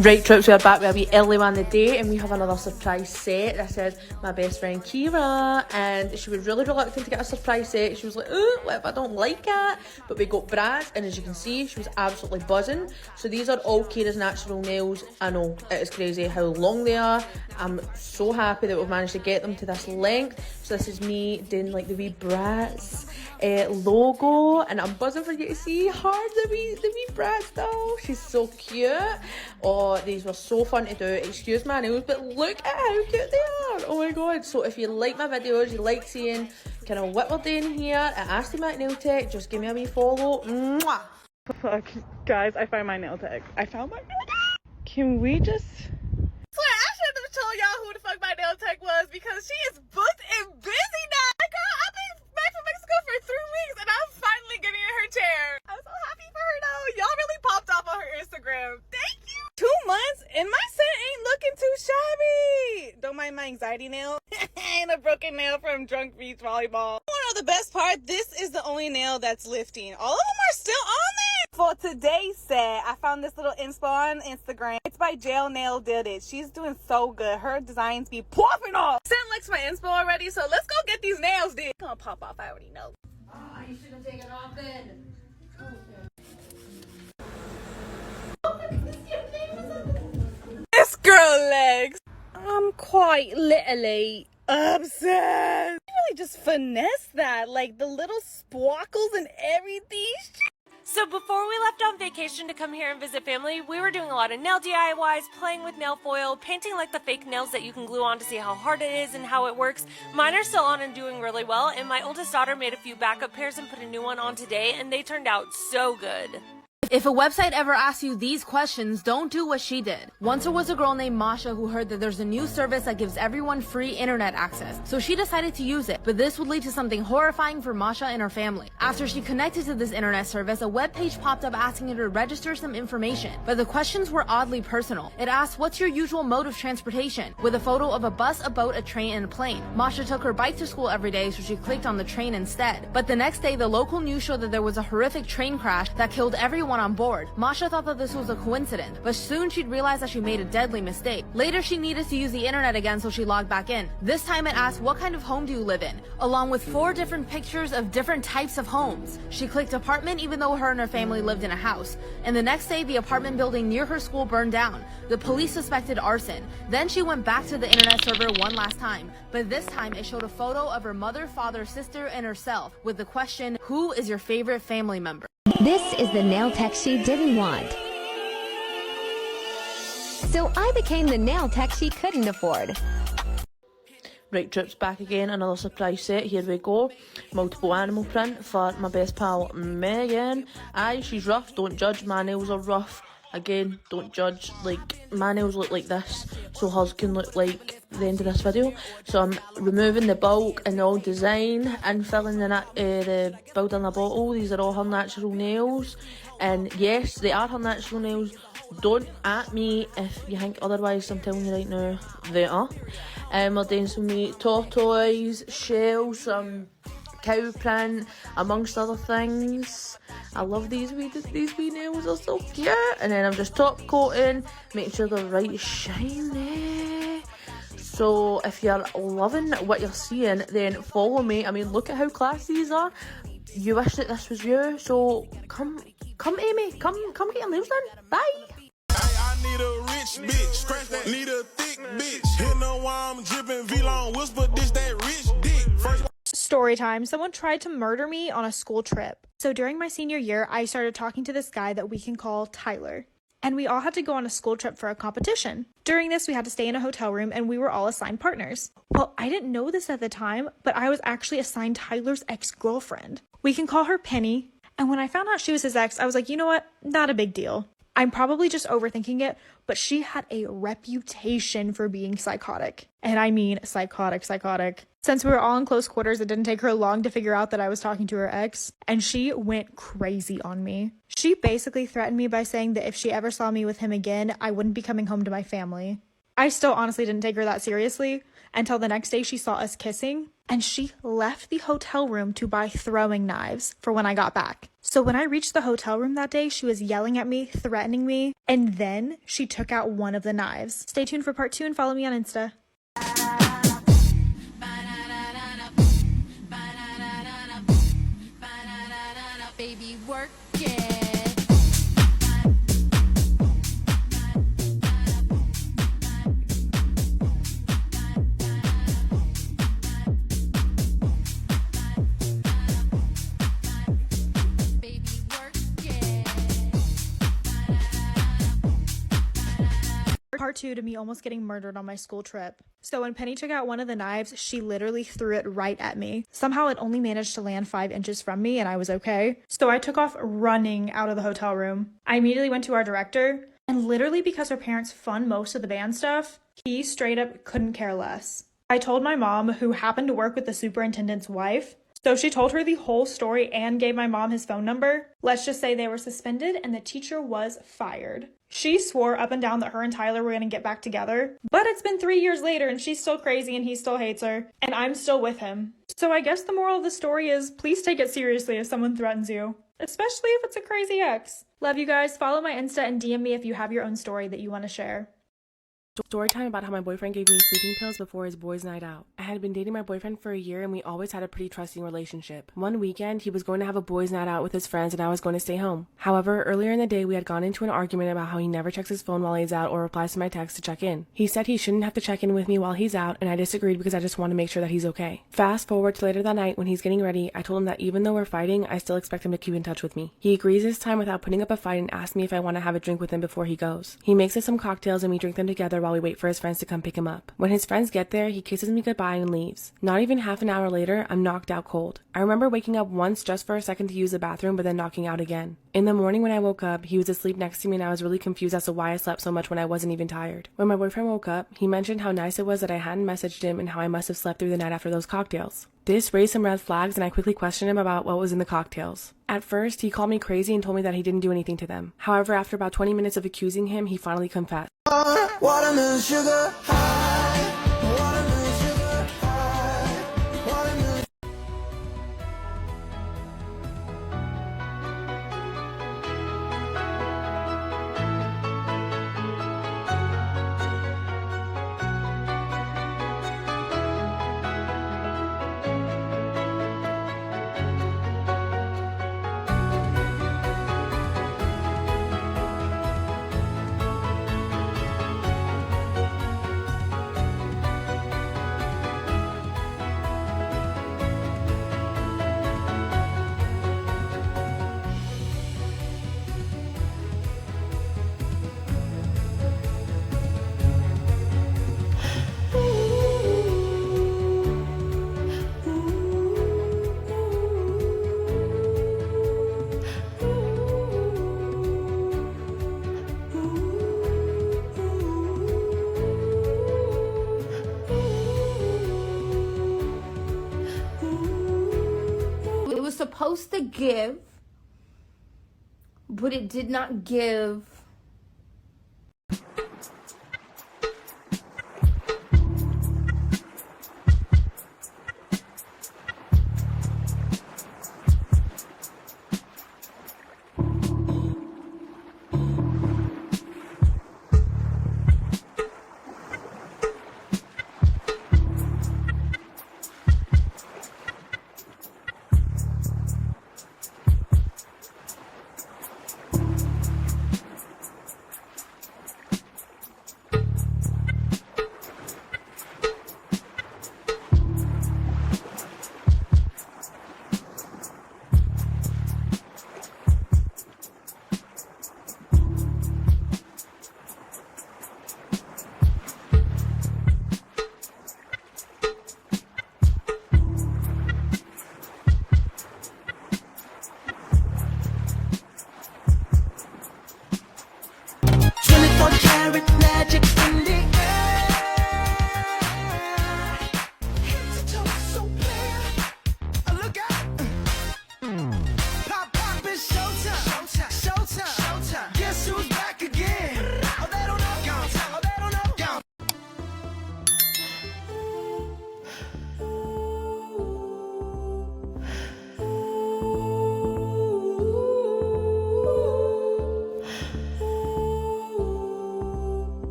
Right, trips, we're back with a wee early one of the day, and we have another surprise set. This is my best friend Kira, and she was really reluctant to get a surprise set. She was like, oh, what if I don't like it? But we got Brad, and as you can see, she was absolutely buzzing. So these are all Kira's natural nails. I know, it is crazy how long they are. I'm so happy that we've managed to get them to this length. So this is me doing like the wee Bratz logo, and I'm buzzing for you to see her, the wee Bratz doll. She's so cute. Oh, these were so fun to do. Excuse my nails, but look at how cute they are. Oh my god. So if you like my videos, you like seeing kind of what we're doing here at Asty Mac Nail Tech, just give me a wee follow. Mwah. Fuck, guys, I found my nail tech. I found my nail tech. Can we just... Swear, I shouldn't have told y'all who the fuck my nail tech was because she is booked and busy now. Like, girl, I've been back from Mexico for 3 weeks and I'm finally getting in her chair. I'm so happy for her though. Y'all really popped off on her Instagram. Thank you. 2 months and my set ain't looking too shabby. Don't mind my anxiety nail. And a broken nail from drunk beach volleyball. You wanna know the best part? This is the only nail that's lifting. All of them are still on there. For today's set, I found this little inspo on Instagram. It's by Jail Nail Did It. She's doing so good. Her designs be popping off. Sent likes my inspo already, so let's go get these nails did. It's gonna pop off, I already know. Oh, you should have taken off then. This girl legs. I'm quite literally obsessed. You really just finesse that, like the little sparkles and everything. So before we left on vacation to come here and visit family, we were doing a lot of nail DIYs, playing with nail foil, painting like the fake nails that you can glue on to see how hard it is and how it works. Mine are still on and doing really well, and my oldest daughter made a few backup pairs and put a new one on today, and they turned out so good. If a website ever asks you these questions, don't do what she did. Once there was a girl named Masha who heard that there's a new service that gives everyone free internet access. So she decided to use it, but this would lead to something horrifying for Masha and her family. After she connected to this internet service, a web page popped up asking her to register some information, but the questions were oddly personal. It asked, what's your usual mode of transportation? With a photo of a bus, a boat, a train, and a plane. Masha took her bike to school every day, so she clicked on the train instead. But the next day, the local news showed that there was a horrific train crash that killed everyone on board. Masha thought that this was a coincidence, but soon she'd realized that she made a deadly mistake. Later, she needed to use the internet again, so she logged back in. This time it asked, what kind of home do you live in? Along with 4 different pictures of different types of homes. She clicked apartment even though her and her family lived in a house. And the next day, the apartment building near her school burned down. The police suspected arson. Then she went back to the internet server one last time, but this time it showed a photo of her mother, father, sister, and herself with the question, who is your favorite family member? This is the nail tech she didn't want. So I became the nail tech she couldn't afford. Right, trips, back again, another surprise set. Here we go. Multiple animal print for my best pal Megan. Aye, she's rough, don't judge. My nails are rough. Again, don't judge. Like, my nails look like this, so hers can look like the end of this video. So I'm removing the bulk and the old design and filling the build in the bottle. These are all her natural nails, and yes, they are her natural nails. Don't at me if you think otherwise. I'm telling you right now, they are. We're doing some tortoise shells, some cow print, amongst other things. I love these wee nails, are so cute. And then I'm just top coating, making sure they're right shiny. So if you're loving what you're seeing, then follow me. I mean, look at how classy these are. You wish that this was you, so come Amy, come get your nails done. Bye. I need a rich bitch, scratch that, need a thick bitch. Hit no while I'm dripping, V-long whisper, this that rich dick. First Story time. Someone tried to murder me on a school trip. So during my senior year, I started talking to this guy that we can call Tyler. And we all had to go on a school trip for a competition. During this, we had to stay in a hotel room and we were all assigned partners. Well, I didn't know this at the time, but I was actually assigned Tyler's ex-girlfriend. We can call her Penny. And when I found out she was his ex, I was like, you know what? Not a big deal. I'm probably just overthinking it, but she had a reputation for being psychotic. And I mean psychotic. Since we were all in close quarters, it didn't take her long to figure out that I was talking to her ex, and she went crazy on me. She basically threatened me by saying that if she ever saw me with him again, I wouldn't be coming home to my family. I still honestly didn't take her that seriously until the next day she saw us kissing, and she left the hotel room to buy throwing knives for when I got back. So when I reached the hotel room that day, she was yelling at me, threatening me, and then she took out one of the knives. Stay tuned for part 2 and follow me on Insta. Baby, work it. Part 2 to me almost getting murdered on my school trip. So when Penny took out one of the knives, she literally threw it right at me. Somehow it only managed to land 5 inches from me and I was okay. So I took off running out of the hotel room. I immediately went to our director, and literally because her parents fund most of the band stuff, he straight up couldn't care less. I told my mom, who happened to work with the superintendent's wife, so she told her the whole story and gave my mom his phone number. Let's just say they were suspended and the teacher was fired. She swore up and down that her and Tyler were going to get back together, but it's been 3 years later and she's still crazy and he still hates her, and I'm still with him. So I guess the moral of the story is please take it seriously if someone threatens you, especially if it's a crazy ex. Love you guys. Follow my Insta and DM me if you have your own story that you want to share. Story time about how my boyfriend gave me sleeping pills before his boys' night out. I had been dating my boyfriend for a year and we always had a pretty trusting relationship. One weekend, he was going to have a boys' night out with his friends and I was going to stay home. However, earlier in the day, we had gone into an argument about how he never checks his phone while he's out or replies to my text to check in. He said he shouldn't have to check in with me while he's out, and I disagreed because I just want to make sure that he's okay. Fast forward to later that night when he's getting ready, I told him that even though we're fighting, I still expect him to keep in touch with me. He agrees this time without putting up a fight and asks me if I want to have a drink with him before he goes. He makes us some cocktails and we drink them together while we wait for his friends to come pick him up. When his friends get there, he kisses me goodbye and leaves. Not even half an hour later, I'm knocked out cold. I remember waking up once just for a second to use the bathroom, but then knocking out again. In the morning when I woke up, he was asleep next to me and I was really confused as to why I slept so much when I wasn't even tired. When my boyfriend woke up, he mentioned how nice it was that I hadn't messaged him and how I must have slept through the night after those cocktails. This raised some red flags and I quickly questioned him about what was in the cocktails. At first, he called me crazy and told me that he didn't do anything to them. However, after about 20 minutes of accusing him, he finally confessed. Watermelon sugar high, watermelon sugar high, watermelon. It was supposed to give, but it did not give.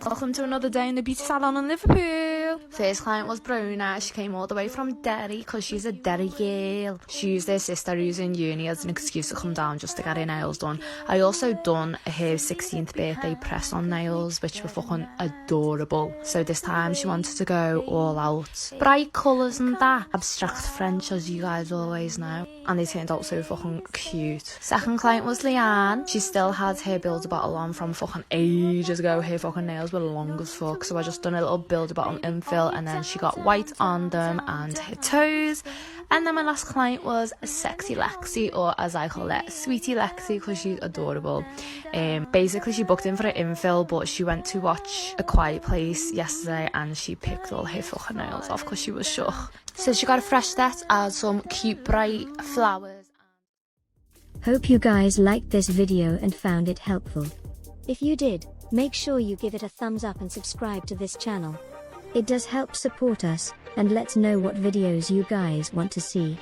Welcome to another day in the beauty salon in Liverpool. First client was Bruna. She came all the way from Derry because she's a Derry girl. She used her sister who's in uni as an excuse to come down just to get her nails done. I also done her 16th birthday press on nails, which were fucking adorable. So this time she wanted to go all out. Bright colours and that. Abstract French, as you guys always know. And they turned out so fucking cute. Second client was Leanne. She still had her builder bottle on from fucking ages ago. Her fucking nails were long as fuck, so I just done a little builder bottle infill, and then she got white on them and her toes. And then my last client was Sexy Lexi, or as I call it, Sweetie Lexi, because she's adorable. Basically she booked in for an infill, but she went to watch A Quiet Place yesterday and she picked all her fucking nails off because she was shook. So she got a fresh set, add some cute bright flowers. Hope you guys liked this video and found it helpful. If you did, make sure you give it a thumbs up and subscribe to this channel. It does help support us, and let's know what videos you guys want to see.